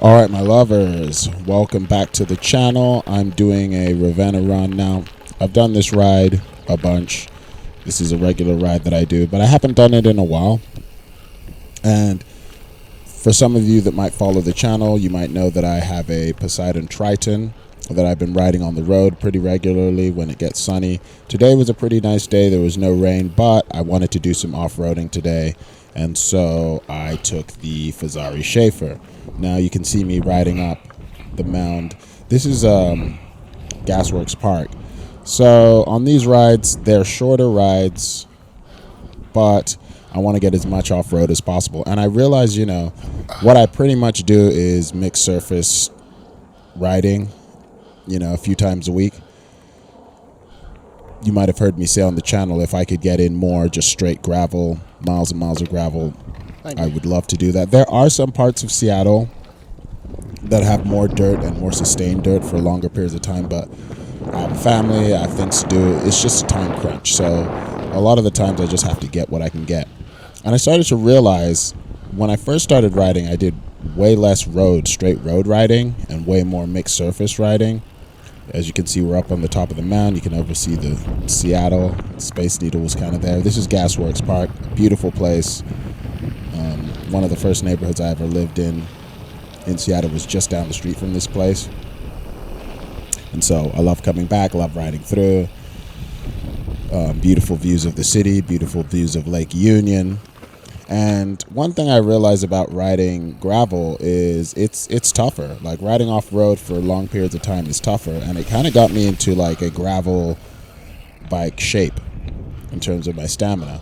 All right, my lovers, welcome back to the channel. I'm doing a Ravenna run now. I've done this ride a bunch. This is a regular ride that I do, but I haven't done it in a while. And for some of you that might follow the channel, you might know that I have a Poseidon Triton that I've been riding on the road pretty regularly when it gets sunny. Today was a pretty nice day. There was no rain, but I wanted to do some off-roading today. And so I took the Fezzari Shafer. Now you can see me riding up the mound. This is Gasworks Park. So on these rides, they're shorter rides, but I want to get as much off-road as possible. And I realize, what I pretty much do is mixed surface riding, a few times a week. You might have heard me say on the channel, if I could get in more just straight gravel, miles and miles of gravel, I would love to do that. There are some parts of Seattle that have more dirt and more sustained dirt for longer periods of time, but I have a family, I have things to do. It's just a time crunch. So a lot of the times I just have to get what I can get. And I started to realize when I first started riding, I did way less straight road riding, and way more mixed surface riding. As you can see, we're up on the top of the mound. You can oversee the Seattle. Space Needle was kind of there. This is Gasworks Park, a beautiful place. One of the first neighborhoods I ever lived in Seattle was just down the street from this place. And so I love coming back, love riding through. Beautiful views of the city, beautiful views of Lake Union. And one thing I realized about riding gravel is it's tougher. Like riding off-road for long periods of time is tougher. And it kind of got me into like a gravel bike shape in terms of my stamina.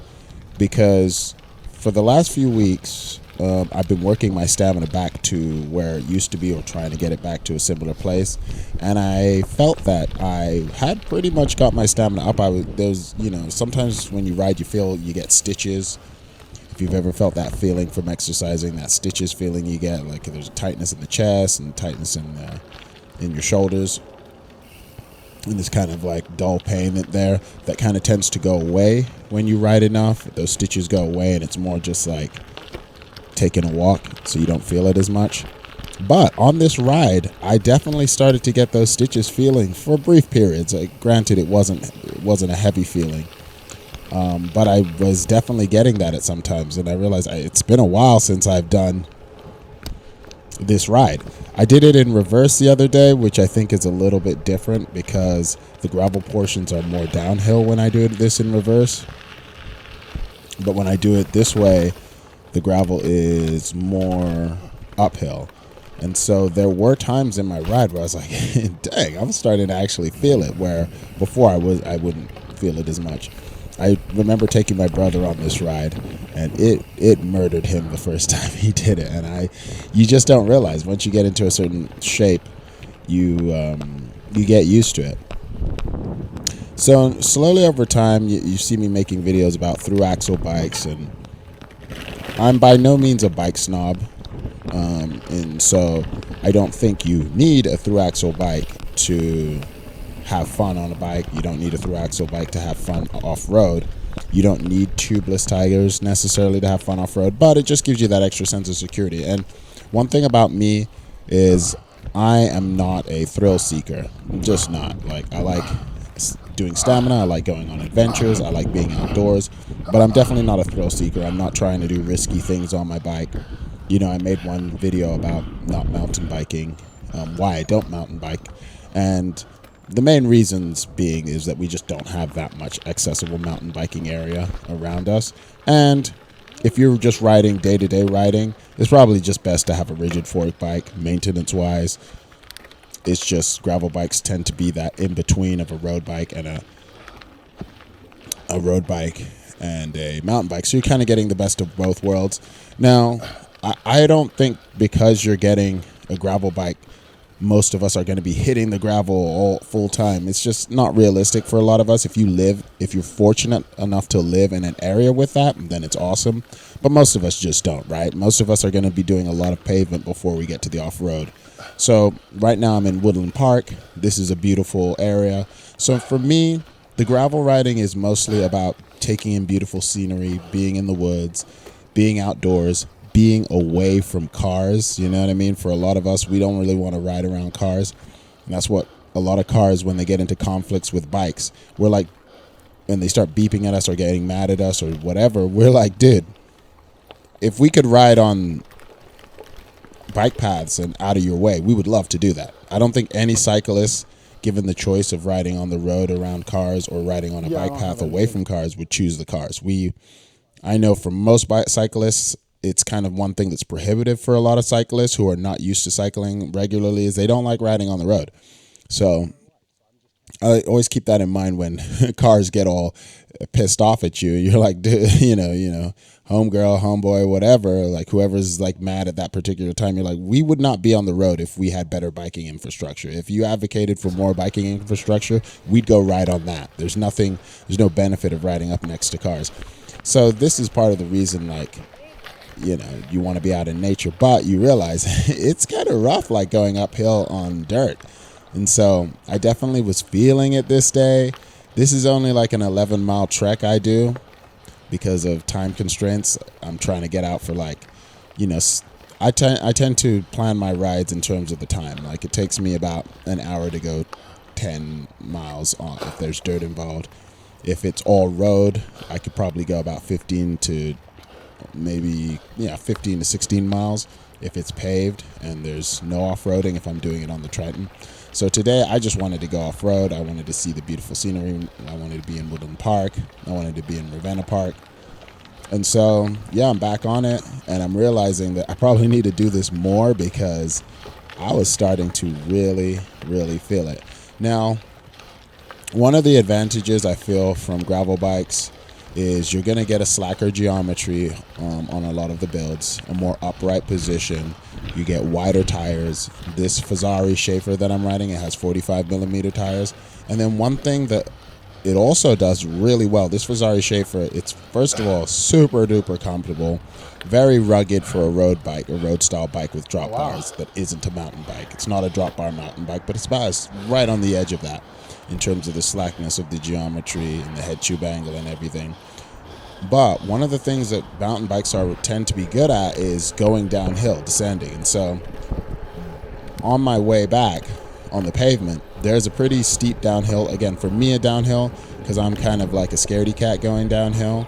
Because for the last few weeks, I've been working my stamina back to where it used to be, or trying to get it back to a similar place. And I felt that I had pretty much got my stamina up. Sometimes when you ride, you feel you get stitches. If you've ever felt that feeling from exercising, that stitches feeling you get, like there's a tightness in the chest and tightness in your shoulders, and this kind of like dull pain that kind of tends to go away when you ride enough. Those stitches go away, and it's more just like taking a walk, so you don't feel it as much. But on this ride, I definitely started to get those stitches feeling for brief periods. Granted, it wasn't a heavy feeling. But I was definitely getting that at some times, and I realized it's been a while since I've done this ride. I did it in reverse the other day, which I think is a little bit different because the gravel portions are more downhill when I do this in reverse. But when I do it this way, the gravel is more uphill. And so there were times in my ride where I was like, dang, I'm starting to actually feel it, where before I wouldn't feel it as much. I remember taking my brother on this ride, and it murdered him the first time he did it. And you just don't realize once you get into a certain shape, you get used to it. So slowly over time, you see me making videos about through-axle bikes, and I'm by no means a bike snob, and so I don't think you need a through-axle bike to have fun on a bike. You don't need a through-axle bike to have fun off-road. You don't need tubeless tires necessarily to have fun off-road, but it just gives you that extra sense of security. And one thing about me is I am not a thrill seeker. I'm just not. Like, I like doing stamina, I like going on adventures, I like being outdoors, but I'm definitely not a thrill seeker. I'm not trying to do risky things on my bike. I made one video about not mountain biking, why I don't mountain bike, and the main reasons being is that we just don't have that much accessible mountain biking area around us. And if you're just riding day-to-day riding, it's probably just best to have a rigid fork bike. Maintenance-wise, it's just gravel bikes tend to be that in-between of a road bike and a road bike and a mountain bike. So you're kind of getting the best of both worlds. Now, I don't think because you're getting a gravel bike, most of us are going to be hitting the gravel all full time. It's just not realistic for a lot of us. If you're fortunate enough to live in an area with that, then it's awesome. But most of us just don't, right? Most of us are going to be doing a lot of pavement before we get to the off-road. So right now I'm in Woodland Park. This is a beautiful area. So for me, the gravel riding is mostly about taking in beautiful scenery, being in the woods, being outdoors, being away from cars. You know what I mean? For a lot of us, we don't really want to ride around cars. And that's what a lot of cars, when they get into conflicts with bikes, we're like, when they start beeping at us or getting mad at us or whatever, we're like, dude, if we could ride on bike paths and out of your way, we would love to do that. I don't think any cyclist, given the choice of riding on the road around cars or riding on a bike path away from cars, would choose the cars. I know for most cyclists, it's kind of one thing that's prohibitive for a lot of cyclists who are not used to cycling regularly, is they don't like riding on the road. So I always keep that in mind when cars get all pissed off at you. You're like, dude, you know, homegirl, homeboy, whatever, like whoever's like mad at that particular time. You're like, we would not be on the road if we had better biking infrastructure. If you advocated for more biking infrastructure, we'd go ride on that. There's no benefit of riding up next to cars. So this is part of the reason, like, you know, you want to be out in nature, but you realize it's kind of rough, like going uphill on dirt. And so I definitely was feeling it this day. This is only like an 11-mile trek I do because of time constraints. I'm trying to get out for like, you know, I tend to plan my rides in terms of the time. Like it takes me about an hour to go 10 miles on if there's dirt involved. If it's all road, I could probably go about 15 to 16 miles if it's paved and there's no off-roading if I'm doing it on the Triton. So today I just wanted to go off-road. I wanted to see the beautiful scenery. I wanted to be in Woodland Park. I wanted to be in Ravenna Park. And so, yeah, I'm back on it, and I'm realizing that I probably need to do this more because I was starting to really, really feel it. Now, one of the advantages I feel from gravel bikes is you're going to get a slacker geometry on a lot of the builds, a more upright position. You get wider tires. This Fezzari Shafer that I'm riding, it has 45 millimeter tires. And then one thing that it also does really well, this Fezzari Shafer, it's first of all super duper comfortable, very rugged for a road bike, a road style bike with drop bars that isn't a mountain bike. It's not a drop bar mountain bike, but it's right on the edge of that in terms of the slackness of the geometry and the head tube angle and everything. But one of the things that mountain bikes tend to be good at is going downhill, descending. And so on my way back on the pavement, there's a pretty steep downhill. Again, for me, a downhill, because I'm kind of like a scaredy cat going downhill,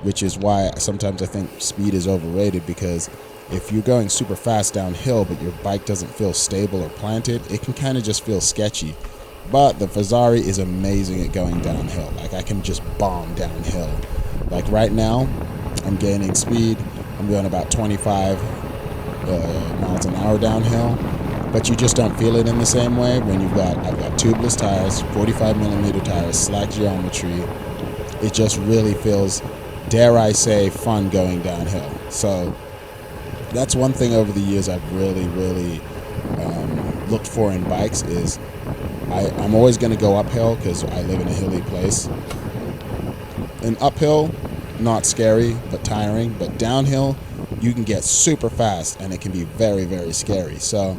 which is why sometimes I think speed is overrated, because if you're going super fast downhill but your bike doesn't feel stable or planted, it can kind of just feel sketchy. But the Fezzari is amazing at going downhill. Like I can just bomb downhill. Like right now, I'm gaining speed. I'm going about 25 miles an hour downhill, but you just don't feel it in the same way when I've got tubeless tires, 45 millimeter tires, slack geometry. It just really feels, dare I say, fun going downhill. So that's one thing over the years I've really, really looked for in bikes is I'm always going to go uphill because I live in a hilly place. And uphill, not scary, but tiring. But downhill, you can get super fast, and it can be very, very scary. So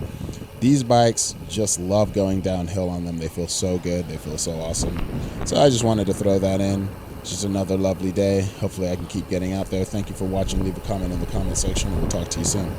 these bikes, just love going downhill on them. They feel so good. They feel so awesome. So I just wanted to throw that in. It's just another lovely day. Hopefully I can keep getting out there. Thank you for watching. Leave a comment in the comment section, and we'll talk to you soon.